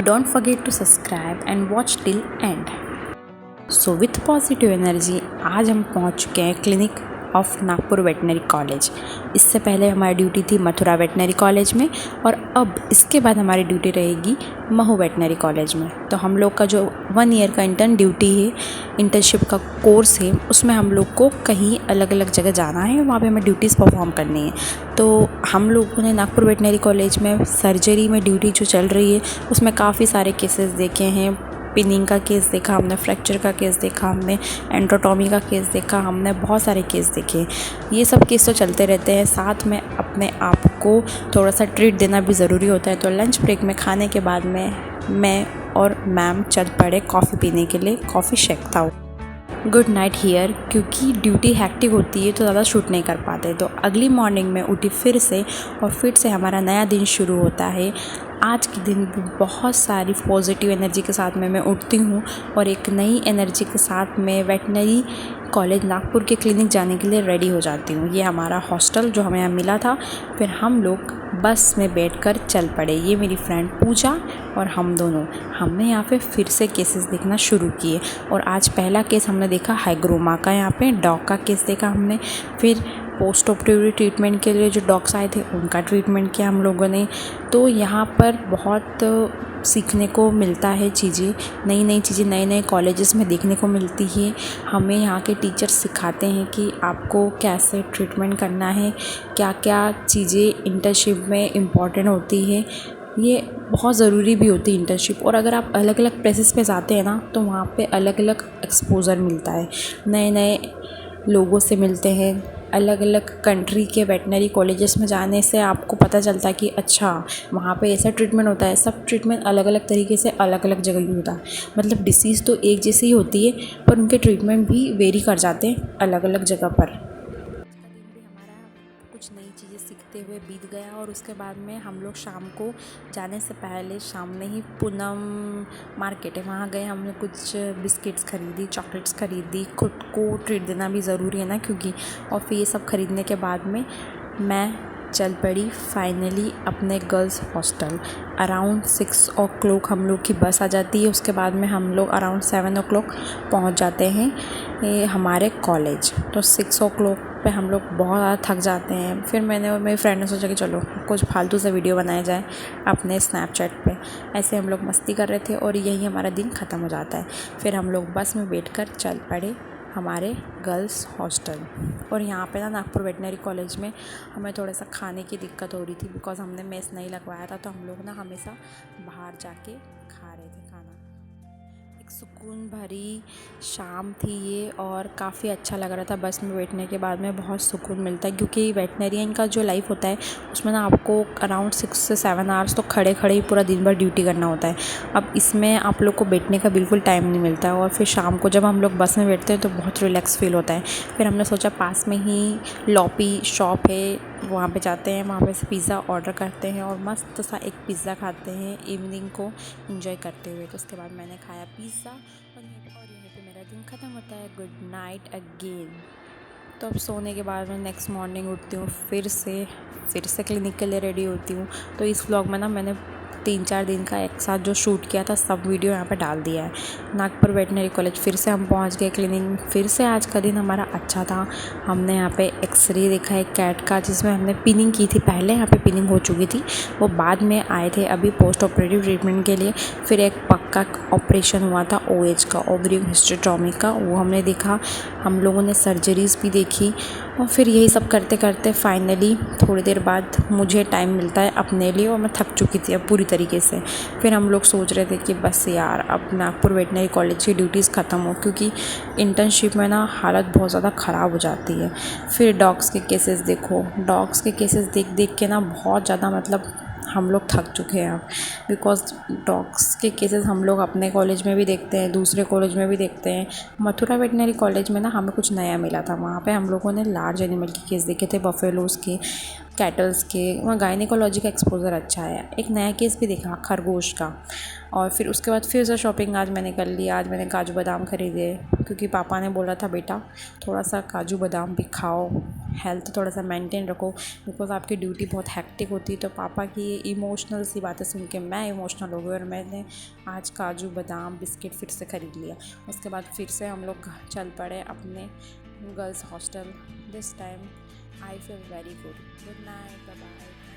Don't forget to subscribe and watch till end. So with positive energy आज हम पहुंच चुके हैं clinic of Nagpur veterinary college. इससे पहले हमारी ड्यूटी थी मथुरा वेटनरी कॉलेज में और अब इसके बाद हमारी ड्यूटी रहेगी महू वेटनरी कॉलेज में। तो हम लोग का जो 1 ईयर का इंटर्नशिप का कोर्स है उसमें हम लोग को कहीं अलग अलग जगह जाना है, वहाँ पे हमें ड्यूटीज़ परफॉर्म करनी है। तो हम लोगों ने नागपुर वेटनरी कॉलेज में सर्जरी में ड्यूटी जो चल रही है उसमें काफ़ी सारे केसेस देखे हैं। पिनिंग का केस देखा हमने, फ्रैक्चर का केस देखा हमने, एंड्रोटॉमी का केस देखा हमने, बहुत सारे केस देखे। ये सब केस तो चलते रहते हैं, साथ में अपने आप को थोड़ा सा ट्रीट देना भी ज़रूरी होता है। तो लंच ब्रेक में खाने के बाद में मैं और मैम चल पड़े कॉफ़ी पीने के लिए। कॉफ़ी शेक था गुड नाइट हियर, क्योंकि ड्यूटी हैक्टिक होती है तो ज़्यादा शूट नहीं कर पाते। तो अगली मॉर्निंग में उठी फिर से हमारा नया दिन शुरू होता है। आज के दिन भी बहुत सारी पॉजिटिव एनर्जी के साथ में मैं उठती हूँ और एक नई एनर्जी के साथ में वेटनरी कॉलेज नागपुर के क्लिनिक जाने के लिए रेडी हो जाती हूँ। ये हमारा हॉस्टल जो हमें यहाँ मिला था। फिर हम लोग बस में बैठकर चल पड़े, ये मेरी फ्रेंड पूजा और हम दोनों। हमने यहाँ पे फिर से केसेस देखना शुरू किए और आज पहला केस हमने देखा हाइग्रोमा का, यहाँ पे डॉग का केस देखा हमने। फिर पोस्ट ऑपरेटिव ट्रीटमेंट के लिए जो डॉग्स आए थे उनका ट्रीटमेंट किया हम लोगों ने। तो यहाँ पर बहुत सीखने को मिलता है, चीज़ें नई चीज़ें नए कॉलेजेस में देखने को मिलती है। हमें यहाँ के टीचर्स सिखाते हैं कि आपको कैसे ट्रीटमेंट करना है, क्या क्या चीज़ें इंटर्नशिप में इम्पॉर्टेंट होती है। ये बहुत ज़रूरी भी होती है इंटर्नशिप। और अगर आप अलग अलग प्लेसेस पे जाते हैं ना तो वहाँ पे अलग अलग एक्सपोज़र मिलता है, नए लोगों से मिलते हैं। अलग अलग कंट्री के वेटनरी कॉलेजेस में जाने से आपको पता चलता है कि अच्छा वहाँ पे ऐसा ट्रीटमेंट होता है। सब ट्रीटमेंट अलग अलग तरीके से अलग अलग जगह ही होता है। मतलब डिसीज़ तो एक जैसी ही होती है पर उनके ट्रीटमेंट भी वेरी कर जाते हैं अलग अलग जगह पर। कुछ नई चीज़ें सीखते हुए बीत गया और उसके बाद में हम लोग शाम को जाने से पहले शाम में ही पूनम मार्केट है वहाँ गए। हमने कुछ बिस्किट्स खरीदी, चॉकलेट्स खरीदी। खुद को ट्रीट देना भी ज़रूरी है ना, क्योंकि और फिर ये सब खरीदने के बाद में मैं चल पड़ी फाइनली अपने गर्ल्स हॉस्टल। अराउंड 6 o'clock हम लोग की बस आ जाती है। उसके बाद में हम लोग अराउंड 7 o'clock पहुँच जाते हैं हमारे कॉलेज। तो 6 o'clock पे हम लोग बहुत ज़्यादा थक जाते हैं। फिर मैंने और मेरी फ्रेंड ने सोचा कि चलो कुछ फालतू से वीडियो बनाया जाए अपने स्नैपचैट पे। ऐसे हम लोग मस्ती कर रहे थे और यही हमारा दिन ख़त्म हो जाता है। फिर हम लोग बस में बैठकर चल पड़े हमारे गर्ल्स हॉस्टल। और यहाँ पे ना नागपुर वेटनरी कॉलेज में हमें थोड़ा सा खाने की दिक्कत हो रही थी, बिकॉज़ हमने मेस नहीं लगवाया था। तो हम लोग ना हमेशा बाहर जाके खा रहे थे खाना। एक सुकून भरी शाम थी ये और काफ़ी अच्छा लग रहा था। बस में बैठने के बाद में बहुत सुकून मिलता है, क्योंकि वेटनरियन का जो लाइफ होता है उसमें ना आपको अराउंड 6 से 7 आवर्स तो खड़े ही पूरा दिन भर ड्यूटी करना होता है। अब इसमें आप लोग को बैठने का बिल्कुल टाइम नहीं मिलता है। और फिर शाम को जब हम लोग बस में बैठते हैं तो बहुत रिलैक्स फील होता है। फिर हमने सोचा पास में ही लॉपी शॉप है, वहाँ पे जाते हैं, वहाँ पे से पिज़्ज़ा ऑर्डर करते हैं और मस्त सा एक पिज़्ज़ा खाते हैं इवनिंग को एंजॉय करते हुए। तो उसके बाद मैंने खाया पिज़्ज़ा और यहीं पे मेरा दिन ख़त्म होता है। Good night again. तो अब सोने के बाद मैं नेक्स्ट मॉर्निंग उठती हूँ, फिर से क्लिनिक के लिए रेडी होती हूँ। तो इस व्लॉग में ना मैंने 3-4 दिन का एक साथ जो शूट किया था सब वीडियो यहाँ पे डाल दिया है। नागपुर वेटनरी कॉलेज फिर से हम पहुँच गए क्लिनिक। फिर से आज का दिन हमारा अच्छा था। हमने यहाँ पे एक्सरे देखा है कैट का, जिसमें हमने पिनिंग की थी। पहले यहाँ पे पिनिंग हो चुकी थी, वो बाद में आए थे अभी पोस्ट ऑपरेटिव ट्रीटमेंट के लिए। फिर एक पक्का ऑपरेशन हुआ था OH का, ओवरियन हिस्टेरेक्टोमी का, वो हमने देखा। हम लोगों ने सर्जरीज़ भी देखी। और फिर यही सब करते करते फाइनली थोड़ी देर बाद मुझे टाइम मिलता है अपने लिए और मैं थक चुकी थी अब पूरी तरीके से। फिर हम लोग सोच रहे थे कि बस यार अब नागपुर वेटनरी कॉलेज की ड्यूटीज़ ख़त्म हो, क्योंकि इंटर्नशिप में ना हालत बहुत ज़्यादा ख़राब हो जाती है। फिर डॉग्स के केसेस देखो, डॉग्स के केसेस देख के ना बहुत ज़्यादा मतलब हम लोग थक चुके हैं अब, बिकॉज़ डॉग्स के केसेस हम लोग अपने कॉलेज में भी देखते हैं, दूसरे कॉलेज में भी देखते हैं। मथुरा वेटनरी कॉलेज में ना हमें कुछ नया मिला था। वहाँ पे हम लोगों ने लार्ज एनिमल के केस देखे थे, बफेलोज़ के, कैटल्स के। वहाँ गायनेकोलॉजी का एक्सपोजर अच्छा है। एक नया केस भी देखा खरगोश का। और फिर उसके बाद फिर से शॉपिंग आज मैंने कर ली। आज मैंने काजू बादाम ख़रीदे, क्योंकि पापा ने बोला था बेटा थोड़ा सा काजू बादाम भी खाओ, हेल्थ थोड़ा सा मेंटेन रखो, बिकॉज़ आपकी ड्यूटी बहुत हेक्टिक होती है। तो पापा की ये इमोशनल सी बातें सुन के मैं इमोशनल हो गई और मैंने आज काजू बादाम बिस्किट फिर से ख़रीद लिया। उसके बाद फिर से हम लोग चल पड़े अपने girls hostel. This time I feel very good. Good night, bye bye.